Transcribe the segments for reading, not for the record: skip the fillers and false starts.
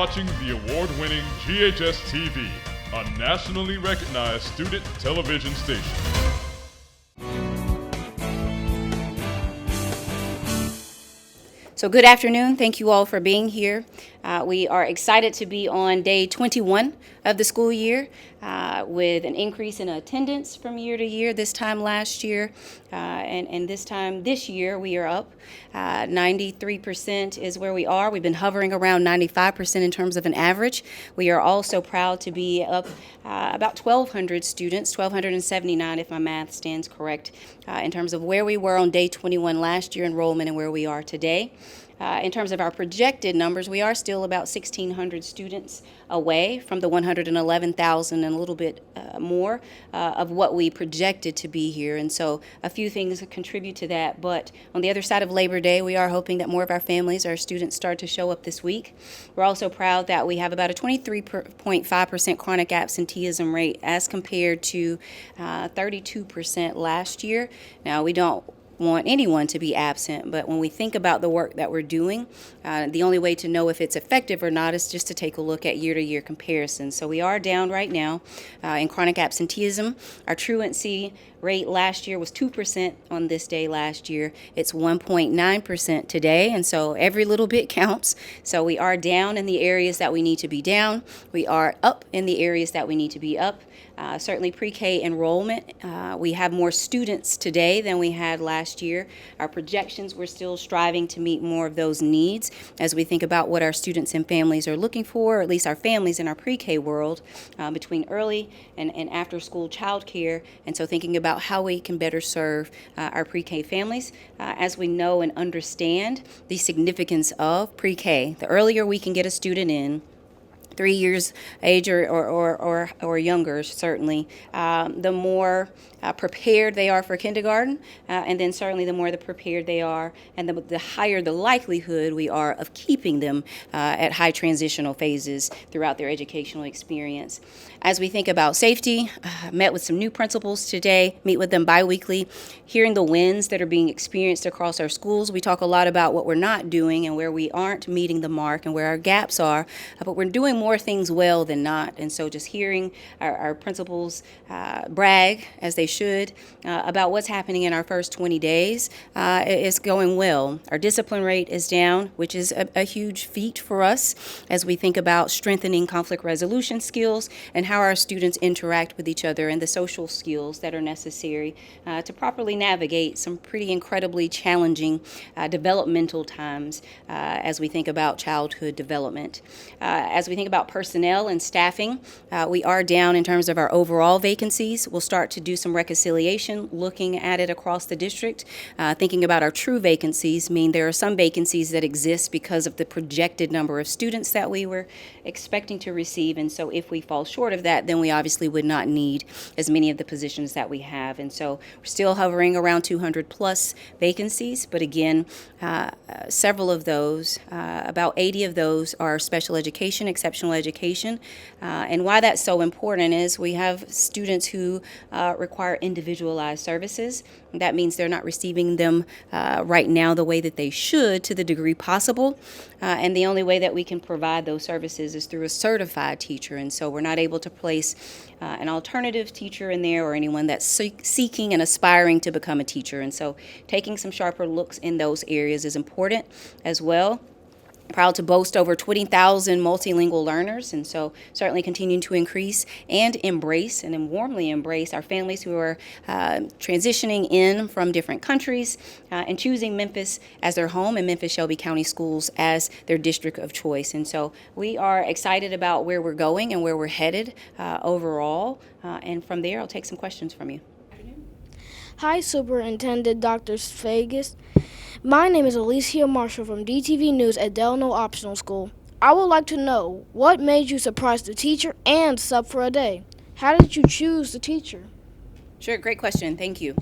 watching the award-winning GHS-TV, a nationally recognized student television station. So good afternoon. Thank you all for being here. We are excited to be on day 21 of the school year with an increase in attendance from year to year. This time last year and this year we are up. 93% is where we are. We've been hovering around 95% in terms of an average. We are also proud to be up about 1,200 students, 1,279 if my math stands correct, in terms of where we were on day 21 last year enrollment and where we are today. In terms of our projected numbers, we are still about 1,600 students away from the 111,000 and a little bit more of what we projected to be here. And so a few things contribute to that. But on the other side of Labor Day, we are hoping that more of our families, our students, start to show up this week. We're also proud that we have about a 23.5% chronic absenteeism rate as compared to 32% last year. Now, we don't want anyone to be absent, but when we think about the work that we're doing, the only way to know if it's effective or not is just to take a look at year-to-year comparisons. So we are down right now in chronic absenteeism. Our truancy rate last year was 2% on this day last year. It's 1.9% today, and so every little bit counts. So we are down in the areas that we need to be down. We are up in the areas that we need to be up. Certainly pre-K enrollment, we have more students today than we had last year. Our projections, we're still striving to meet more of those needs as we think about what our students and families are looking for, or at least our families in our pre-K world, between early and after school childcare. And so thinking about how we can better serve our pre-K families as we know and understand the significance of pre-K. The earlier we can get a student in, 3 years age or younger, certainly, the more prepared they are for kindergarten, and then certainly the more prepared they are, and the higher the likelihood we are of keeping them at high transitional phases throughout their educational experience. As we think about safety, met with some new principals today, meet with them biweekly, hearing the wins that are being experienced across our schools. We talk a lot about what we're not doing and where we aren't meeting the mark and where our gaps are, but we're doing more things well than not. And so just hearing our principals brag, as they should, about what's happening in our first 20 days is going well. Our discipline rate is down, which is a huge feat for us as we think about strengthening conflict resolution skills and how our students interact with each other and the social skills that are necessary to properly navigate some pretty incredibly challenging developmental times as we think about childhood development. As we think about personnel and staffing, we are down in terms of our overall vacancies. We'll start to do some reconciliation, looking at it across the district, thinking about our true vacancies. There are some vacancies that exist because of the projected number of students that we were expecting to receive, and so if we fall short of that, then we obviously would not need as many of the positions that we have. And so we're still hovering around 200 plus vacancies, but again, several of those, about 80 of those are special education, exceptional education. And why that's so important is we have students who require individualized services. That means they're not receiving them right now the way that they should to the degree possible. And the only way that we can provide those services is through a certified teacher. And so we're not able to place an alternative teacher in there or anyone that's seeking and aspiring to become a teacher. And so taking some sharper looks in those areas is important as well. Proud to boast over 20,000 multilingual learners, and so certainly continuing to increase and embrace and warmly embrace our families who are transitioning in from different countries and choosing Memphis as their home and Memphis-Shelby County Schools as their district of choice. And so we are excited about where we're going and where we're headed overall, and from there I'll take some questions from you. Hi, Superintendent Dr. Feagins. My name is Alicia Marshall from DTV News at Delano Optional School. I would like to know what made you surprise the teacher and sub for a day. How did you choose the teacher? Sure, great question. Thank you.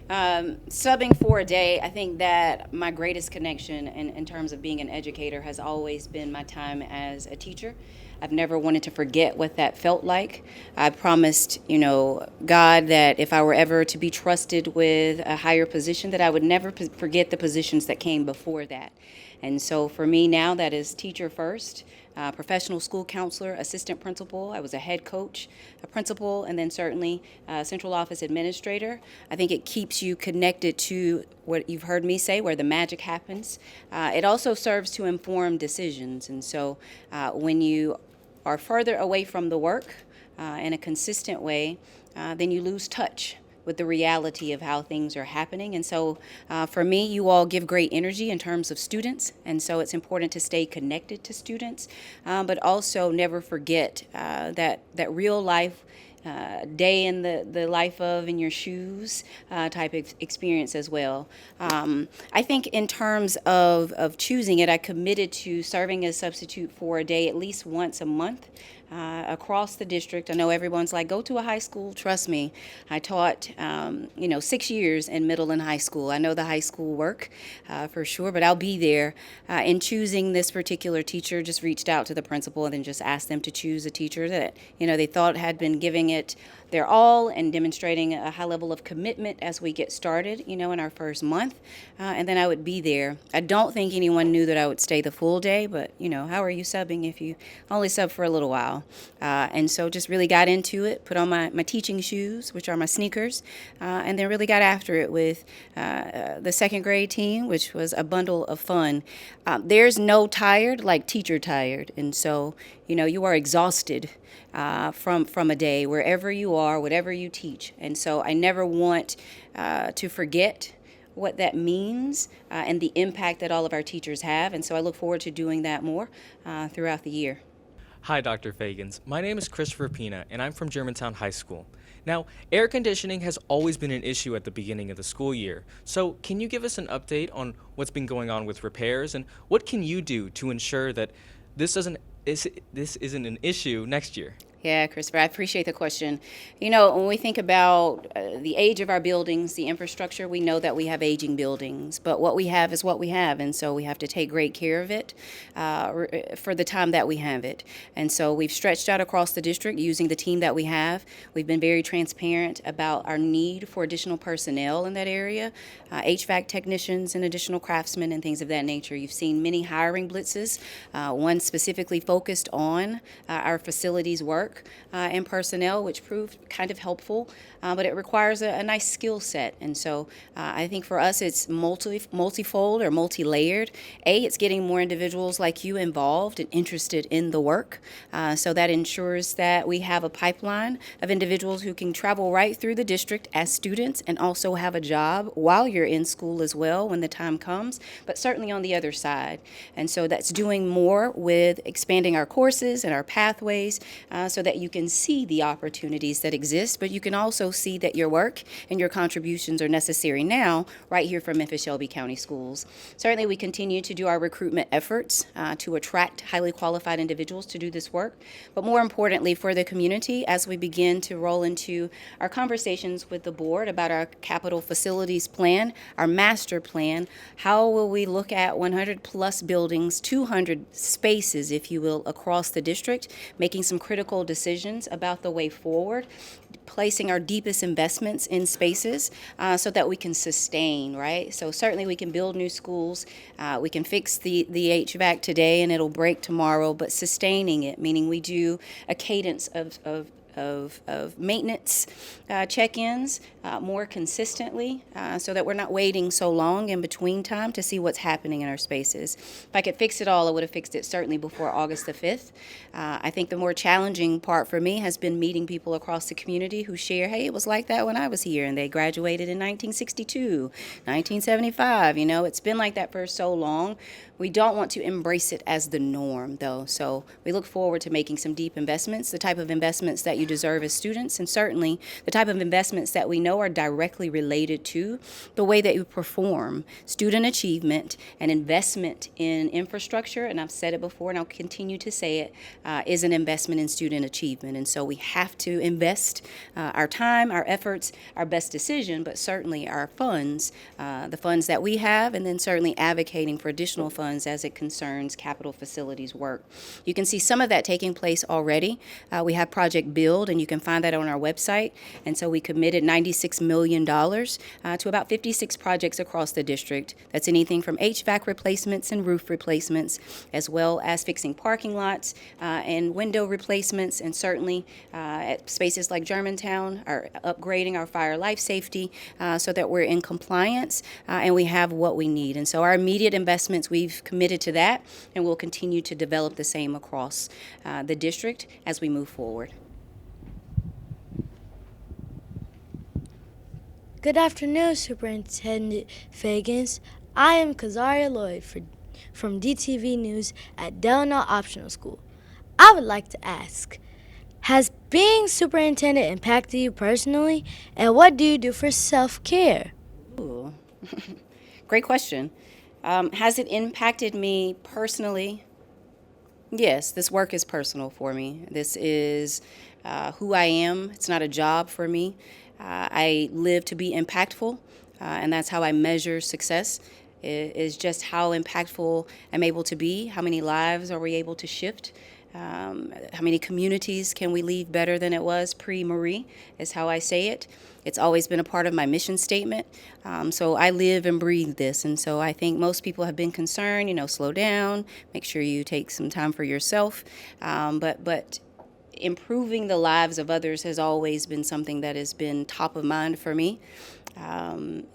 Subbing for a day, I think that my greatest connection in terms of being an educator has always been my time as a teacher. I've never wanted to forget what that felt like. I promised, God that if I were ever to be trusted with a higher position, that I would never forget the positions that came before that. And so for me now, that is teacher first. professional school counselor, assistant principal. I was a head coach, a principal, and then certainly central office administrator. I think it keeps you connected to what you've heard me say, where the magic happens. It also serves to inform decisions. And so when you are further away from the work in a consistent way, then you lose touch with the reality of how things are happening. And so for me, you all give great energy in terms of students, and so it's important to stay connected to students, but also never forget that real life day in the life of in your shoes type of experience as well. I think in terms of choosing it, I committed to serving as substitute for a day at least once a month across the district. I know everyone's like, go to a high school. Trust me, I taught 6 years in middle and high school. I know the high school work for sure, but I'll be there. In choosing this particular teacher, just reached out to the principal and then just asked them to choose a teacher that they thought had been giving it their all and demonstrating a high level of commitment as we get started, in our first month, and then I would be there. I don't think anyone knew that I would stay the full day, but how are you subbing if you only sub for a little while? And so just really got into it, put on my teaching shoes, which are my sneakers, and then really got after it with the second grade team, which was a bundle of fun. There's no tired like teacher tired, and so you are exhausted from a day, wherever you are, whatever you teach. And so I never want to forget what that means and the impact that all of our teachers have. And so I look forward to doing that more throughout the year. Hi, Dr. Feagins. My name is Christopher Pina, and I'm from Germantown High School. Now, air conditioning has always been an issue at the beginning of the school year. So can you give us an update on what's been going on with repairs, and what can you do to ensure that this isn't an issue next year? Yeah, Christopher, I appreciate the question. When we think about the age of our buildings, the infrastructure, we know that we have aging buildings, but what we have is what we have, and so we have to take great care of it for the time that we have it. And so we've stretched out across the district using the team that we have. We've been very transparent about our need for additional personnel in that area, HVAC technicians and additional craftsmen and things of that nature. You've seen many hiring blitzes, one specifically focused on our facilities work and personnel, which proved kind of helpful, but it requires a nice skill set. And so I think for us it's multifold or multi-layered. It's getting more individuals like you involved and interested in the work, so that ensures that we have a pipeline of individuals who can travel right through the district as students and also have a job while you're in school as well when the time comes, but certainly on the other side. And so that's doing more with expanding our courses and our pathways so that you can see the opportunities that exist, but you can also see that your work and your contributions are necessary now right here from Memphis-Shelby County Schools. Certainly we continue to do our recruitment efforts to attract highly qualified individuals to do this work, but more importantly for the community as we begin to roll into our conversations with the board about our capital facilities plan, our master plan. How will we look at 100 plus buildings, 200 spaces, if you will, across the district, making some critical decisions about the way forward, placing our deepest investments in spaces so that we can sustain, right? So certainly we can build new schools, we can fix the HVAC today and it'll break tomorrow, but sustaining it, meaning we do a cadence of maintenance check-ins more consistently so that we're not waiting so long in between time to see what's happening in our spaces. If I could fix it all, I would have fixed it certainly before August the 5th. I think the more challenging part for me has been meeting people across the community who share, hey, it was like that when I was here, and they graduated in 1962, 1975. It's been like that for so long. We don't want to embrace it as the norm, though. So we look forward to making some deep investments, the type of investments that you deserve as students, and certainly the type of investments that we know are directly related to the way that you perform. Student achievement and investment in infrastructure, and I've said it before and I'll continue to say it, is an investment in student achievement. And so we have to invest our time, our efforts, our best decision, but certainly our funds, the funds that we have, and then certainly advocating for additional funds funds as it concerns capital facilities work. You can see some of that taking place already. We have Project Build, and you can find that on our website. And so we committed $96 million to about 56 projects across the district. That's anything from HVAC replacements and roof replacements, as well as fixing parking lots and window replacements, and certainly at spaces like Germantown, are upgrading our fire life safety so that we're in compliance and we have what we need. And so our immediate investments, we've committed to that, and we'll continue to develop the same across the district as we move forward. Good afternoon, Superintendent Feagins. I am Kazaria Lloyd from DTV News at Delano Optional School. I would like to ask, has being superintendent impacted you personally, and what do you do for self-care? Ooh. Great question. Has it impacted me personally? Yes, this work is personal for me. This is who I am. It's not a job for me. I live to be impactful, and that's how I measure success, is just how impactful I'm able to be. How many lives are we able to shift? How many communities can we leave better than it was pre-Marie, is how I say it. It's always been a part of my mission statement. So I live and breathe this. And so I think most people have been concerned, slow down, make sure you take some time for yourself. But improving the lives of others has always been something that has been top of mind for me.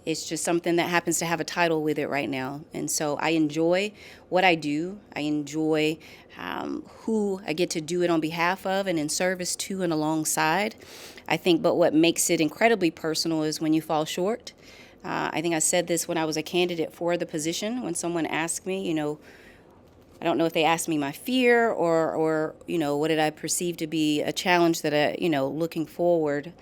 It's just something that happens to have a title with it right now. And so I enjoy what I do. I enjoy who I get to do it on behalf of and in service to and alongside. I think, but what makes it incredibly personal is when you fall short. I think I said this when I was a candidate for the position, when someone asked me, I don't know if they asked me my fear or what did I perceive to be a challenge that looking forward.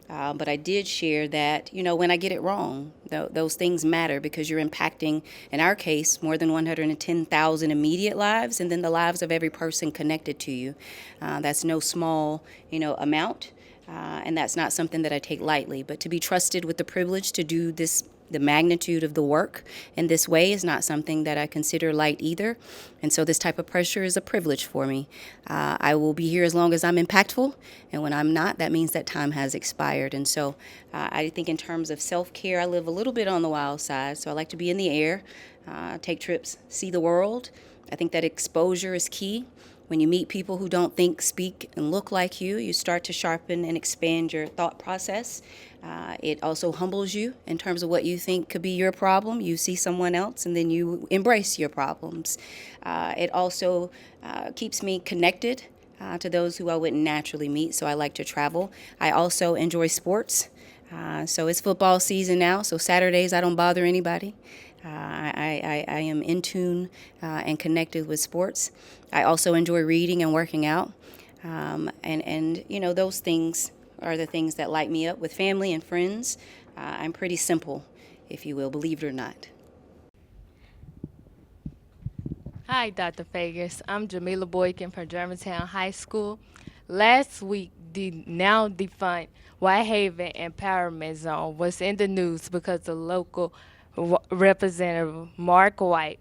But I did share that, when I get it wrong, those things matter because you're impacting, in our case, more than 110,000 immediate lives and then the lives of every person connected to you. That's no small, amount, and that's not something that I take lightly. But to be trusted with the privilege to do this, the magnitude of the work in this way, is not something that I consider light either. And so this type of pressure is a privilege for me. I will be here as long as I'm impactful, and when I'm not, that means that time has expired. And so I think in terms of self-care, I live a little bit on the wild side, so I like to be in the air, take trips, see the world. I think that exposure is key. When you meet people who don't think, speak, and look like you start to sharpen and expand your thought process. It also humbles you in terms of what you think could be your problem. You see someone else, and then you embrace your problems. It also keeps me connected to those who I wouldn't naturally meet, so I like to travel. I also enjoy sports. So it's football season now, so Saturdays I don't bother anybody. I am in tune and connected with sports. I also enjoy reading and working out. And those things are the things that light me up with family and friends. I'm pretty simple, if you will, believe it or not. Hi, Dr. Feagins. I'm Jamila Boykin from Germantown High School. Last week, the now defunct Whitehaven Empowerment Zone was in the news because the local Representative Mark White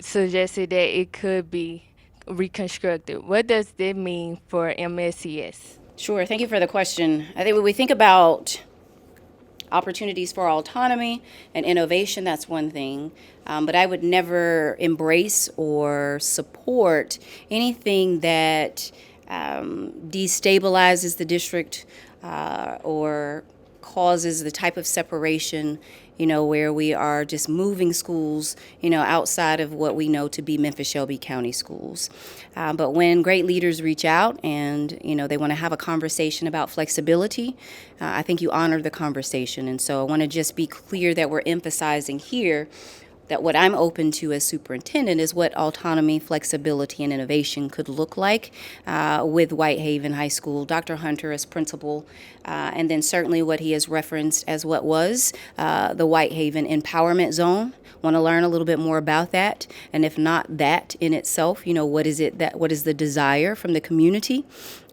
suggested that it could be reconstructed. What does that mean for MSCS? Sure, thank you for the question. I think when we think about opportunities for autonomy and innovation, that's one thing. But I would never embrace or support anything that destabilizes the district or causes the type of separation, where we are just moving schools, outside of what we know to be Memphis-Shelby County Schools. But when great leaders reach out and, they want to have a conversation about flexibility, I think you honor the conversation. And so I want to just be clear that we're emphasizing here that what I'm open to as superintendent is what autonomy, flexibility, and innovation could look like with Whitehaven High School, Dr. Hunter as principal, and then certainly what he has referenced as what was the Whitehaven Empowerment Zone. Want to learn a little bit more about that, and if not that in itself, what is the desire from the community?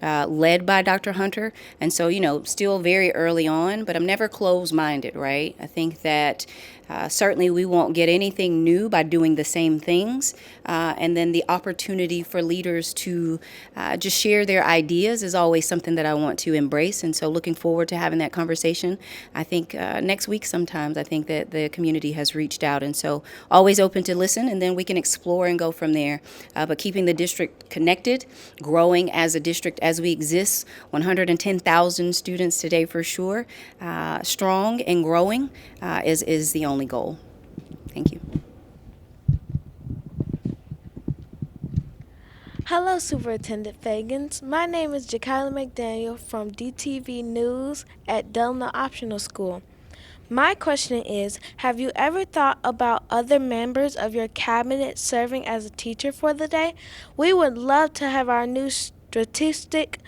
led by Dr. Hunter. And so, still very early on, but I'm never closed-minded, right? I think that certainly we won't get anything new by doing the same things. And then the opportunity for leaders to just share their ideas is always something that I want to embrace. And so looking forward to having that conversation. I think next week sometimes I think that the community has reached out. And so always open to listen, and then we can explore and go from there. But keeping the district connected, growing as a district as we exist, 110,000 students today for sure, strong and growing is the only goal. Thank you. Hello, Superintendent Feagins. My name is Jakayla McDaniel from DTV News at Delano Optional School. My question is, have you ever thought about other members of your cabinet serving as a teacher for the day? We would love to have our new strategic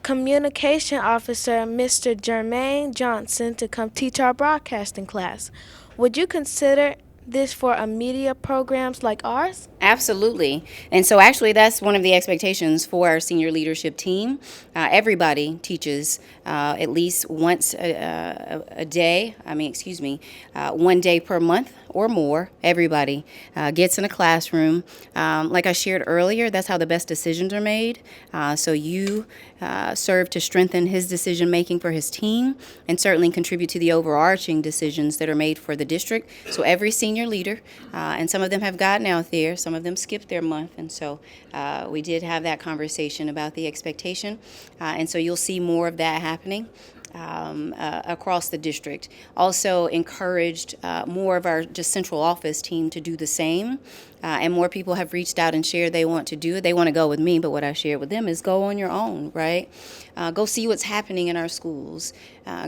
communication officer, Mr. Jermaine Johnson, to come teach our broadcasting class. Would you consider this for a media programs like ours? Absolutely. And so actually that's one of the expectations for our senior leadership team. Everybody teaches at least once a day, one day per month or more. Everybody gets in a classroom. Like I shared earlier, that's how the best decisions are made. So you serve to strengthen his decision making for his team and certainly contribute to the overarching decisions that are made for the district. So every senior leader, and some of them have gotten out there, some of them skipped their month, and so we did have that conversation about the expectation, and so you'll see more of that happening across the district. Also encouraged more of our just central office team to do the same, and more people have reached out and shared they want to do it. They want to go with me, but what I shared with them is go on your own, right? Go see what's happening in our schools.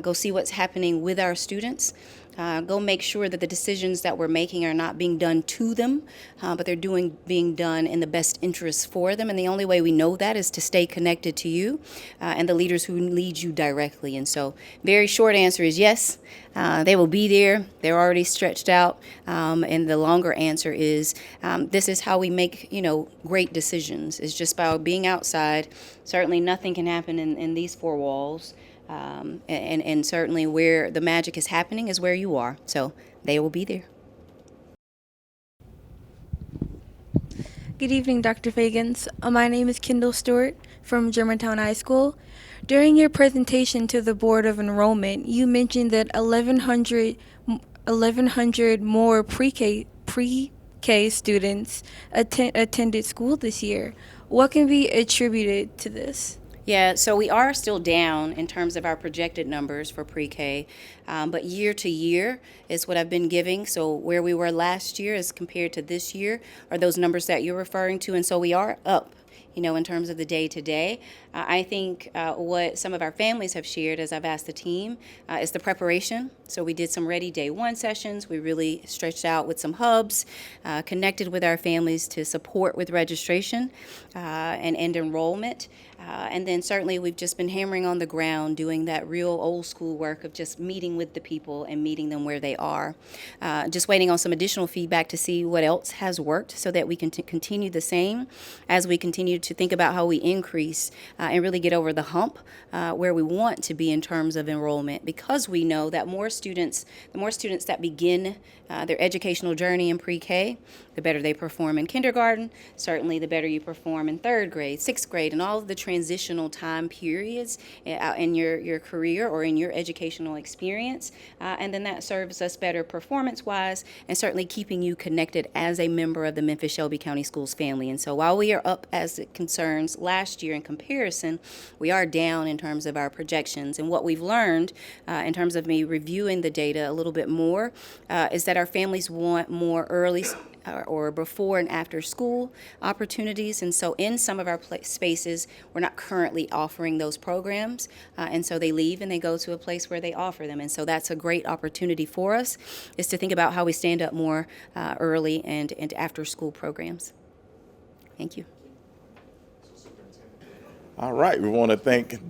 Go see what's happening with our students. Go make sure that the decisions that we're making are not being done to them, but they're being done in the best interests for them. And the only way we know that is to stay connected to you and the leaders who lead you directly. And so very short answer is yes, they will be there. They're already stretched out. And the longer answer is this is how we make, great decisions. It's just by being outside. Certainly nothing can happen in these four walls. And certainly where the magic is happening is where you are. So they will be there. Good evening, Dr. Feagins. My name is Kendall Stewart from Germantown High School. During your presentation to the Board of Enrollment, you mentioned that 1,100 more pre-K students attended school this year. What can be attributed to this? Yeah, so we are still down in terms of our projected numbers for pre-K, but year to year is what I've been giving. So where we were last year as compared to this year are those numbers that you're referring to, and so we are up. In terms of the day-to-day. I think what some of our families have shared as I've asked the team is the preparation. So we did some Ready Day 1 sessions. We really stretched out with some hubs, connected with our families to support with registration and enrollment. And then certainly we've just been hammering on the ground, doing that real old school work of just meeting with the people and meeting them where they are. Just waiting on some additional feedback to see what else has worked so that we can continue the same as we continue to think about how we increase and really get over the hump where we want to be in terms of enrollment, because we know that the more students that begin their educational journey in pre-K, the better they perform in kindergarten, certainly the better you perform in third grade, sixth grade, and all of the transitional time periods in your career or in your educational experience. And then that serves us better performance-wise and certainly keeping you connected as a member of the Memphis-Shelby County Schools family. And so while we are up as it concerns last year in comparison, we are down in terms of our projections. And what we've learned in terms of me reviewing the data a little bit more is that our families want more early or before and after school opportunities. And so in some of our spaces, we're not currently offering those programs. And so they leave and they go to a place where they offer them. And so that's a great opportunity for us, is to think about how we stand up more early and after school programs. Thank you. All right, we want to thank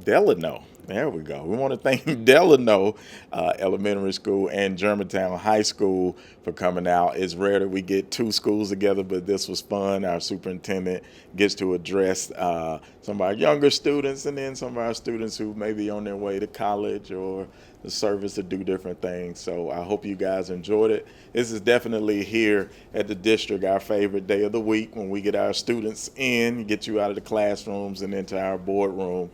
Delano There we go. We want to thank Delano Elementary School and Germantown High School for coming out. It's rare that we get two schools together, but this was fun. Our superintendent gets to address some of our younger students and then some of our students who may be on their way to college or the service to do different things. So I hope you guys enjoyed it. This is definitely here at the district our favorite day of the week when we get our students in, get you out of the classrooms and into our boardroom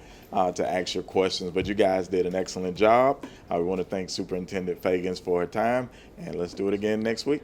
to ask your questions. But you guys did an excellent job. We want to thank Superintendent Feagins for her time, and let's do it again next week.